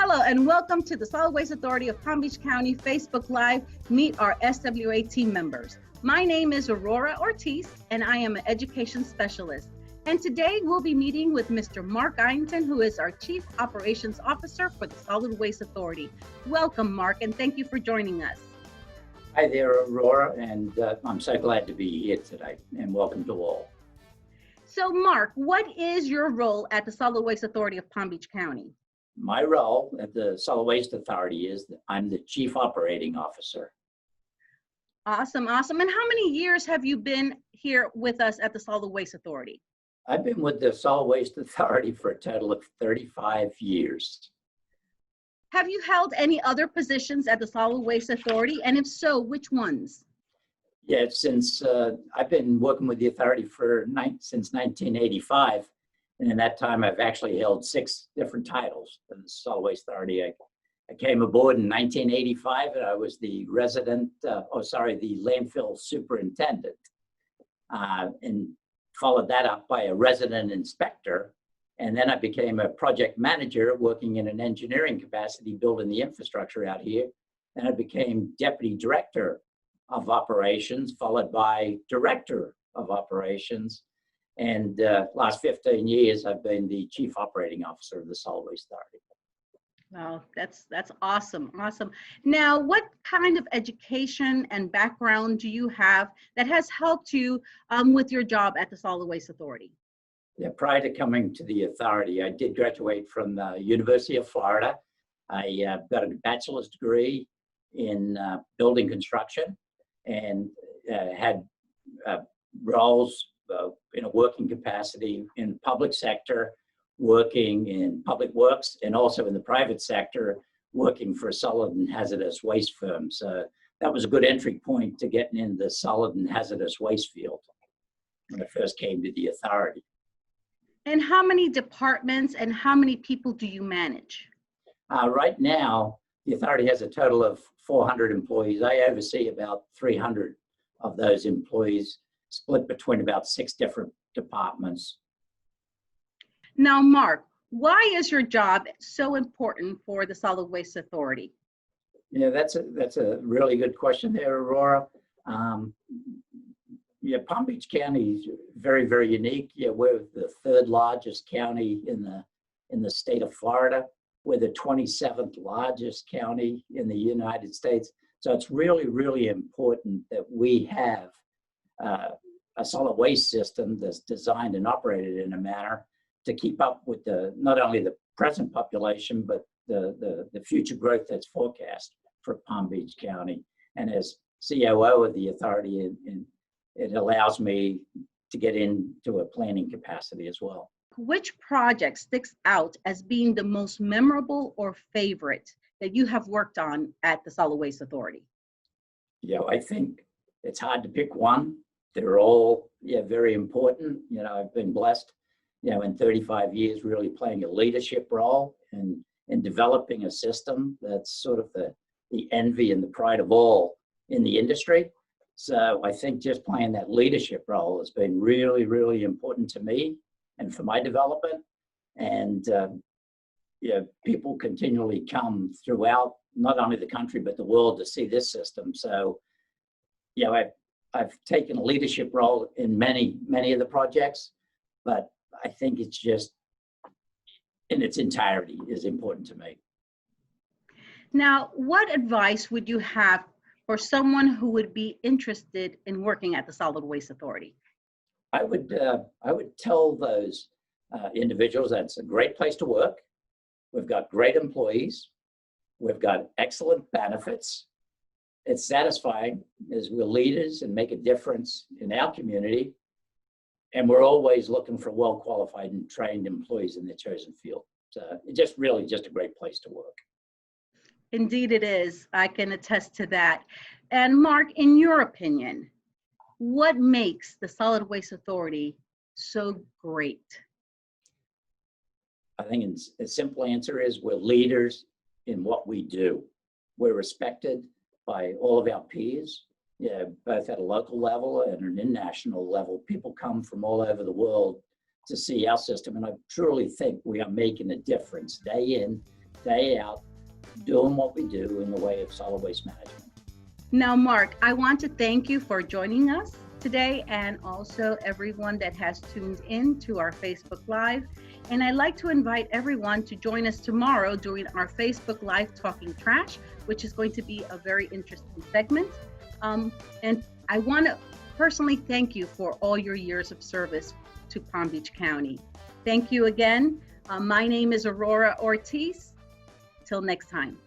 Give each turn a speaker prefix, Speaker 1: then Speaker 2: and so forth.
Speaker 1: Hello and welcome to the Solid Waste Authority of Palm Beach County Facebook Live. Meet our SWA team members. My name is Aurora Ortiz and I am an education specialist. And today we'll be meeting with Mr. Mark Ironton, who is our Chief Operations Officer for the Solid Waste Authority. Welcome, Mark, and thank you for joining us.
Speaker 2: Hi there, Aurora, and I'm so glad to be here today, and welcome to all.
Speaker 1: So, Mark, what is your role at the Solid Waste Authority of Palm Beach County?
Speaker 2: My role at the Solid Waste Authority is that I'm the Chief Operating Officer.
Speaker 1: Awesome, awesome. And how many years have you been here with us at the Solid Waste Authority?
Speaker 2: I've been with the Solid Waste Authority for a total of 35 years.
Speaker 1: Have you held any other positions at the Solid Waste Authority? And if so, which ones?
Speaker 2: Yeah, since I've been working with the authority since 1985, and in that time I've actually held 6 different titles in the Solid Waste Authority. I came aboard in 1985, and I was the the landfill superintendent, and followed that up by a resident inspector. And then I became a project manager working in an engineering capacity, building the infrastructure out here. And I became deputy director of operations, followed by director of operations. And last 15 years, I've been the chief operating officer of the Solid Waste Authority.
Speaker 1: Wow, that's awesome, awesome. Now, what kind of education and background do you have that has helped you with your job at the Solid Waste Authority?
Speaker 2: Yeah, prior to coming to the authority, I did graduate from the University of Florida. I got a bachelor's degree in building construction and had roles in a working capacity in public sector, working in public works, and also in the private sector, working for solid and hazardous waste firms. That was a good entry point to getting in the solid and hazardous waste field when I first came to the authority.
Speaker 1: And how many departments and how many people do you manage?
Speaker 2: Right now, the authority has a total of 400 employees. I oversee about 300 of those employees, split between about 6 different departments.
Speaker 1: Now, Mark, why is your job so important for the Solid Waste Authority?
Speaker 2: Yeah, that's a really good question there, Aurora. Yeah, Palm Beach County is very, very unique. Yeah, we're the 3rd largest county in the state of Florida. We're the 27th largest county in the United States. So it's really, really important that we have a solid waste system that's designed and operated in a manner to keep up with not only the present population, but the future growth that's forecast for Palm Beach County. And as COO of the authority, it allows me to get into a planning capacity as well.
Speaker 1: Which project sticks out as being the most memorable or favorite that you have worked on at the Solid Waste Authority?
Speaker 2: Yeah, I think it's hard to pick one. They're all very important. I've been blessed, in 35 years, really playing a leadership role in developing a system that's sort of the envy and the pride of all in the industry. So I think just playing that leadership role has been really, really important to me and for my development. And people continually come throughout not only the country, but the world to see this system. So, I've taken a leadership role in many of the projects, but I think it's just in its entirety is important to me.
Speaker 1: Now, what advice would you have for someone who would be interested in working at the Solid Waste Authority?
Speaker 2: I would tell those individuals that it's a great place to work. We've got great employees. We've got excellent benefits. It's satisfying as we're leaders and make a difference in our community. And we're always looking for well-qualified and trained employees in their chosen field. So it's just really just a great place to work.
Speaker 1: Indeed it is. I can attest to that. And Mark, in your opinion, what makes the Solid Waste Authority so great?
Speaker 2: I think a simple answer is we're leaders in what we do. We're respected by all of our peers, both at a local level and an international level. People come from all over the world to see our system, and I truly think we are making a difference day in day out, doing what we do in the way of solid waste management.
Speaker 1: Now, Mark, I want to thank you for joining us today, and also everyone that has tuned in to our Facebook Live. And I'd like to invite everyone to join us tomorrow during our Facebook Live Talking Trash, which is going to be a very interesting segment. And I want to personally thank you for all your years of service to Palm Beach County. Thank you again. My name is Aurora Ortiz. Till next time.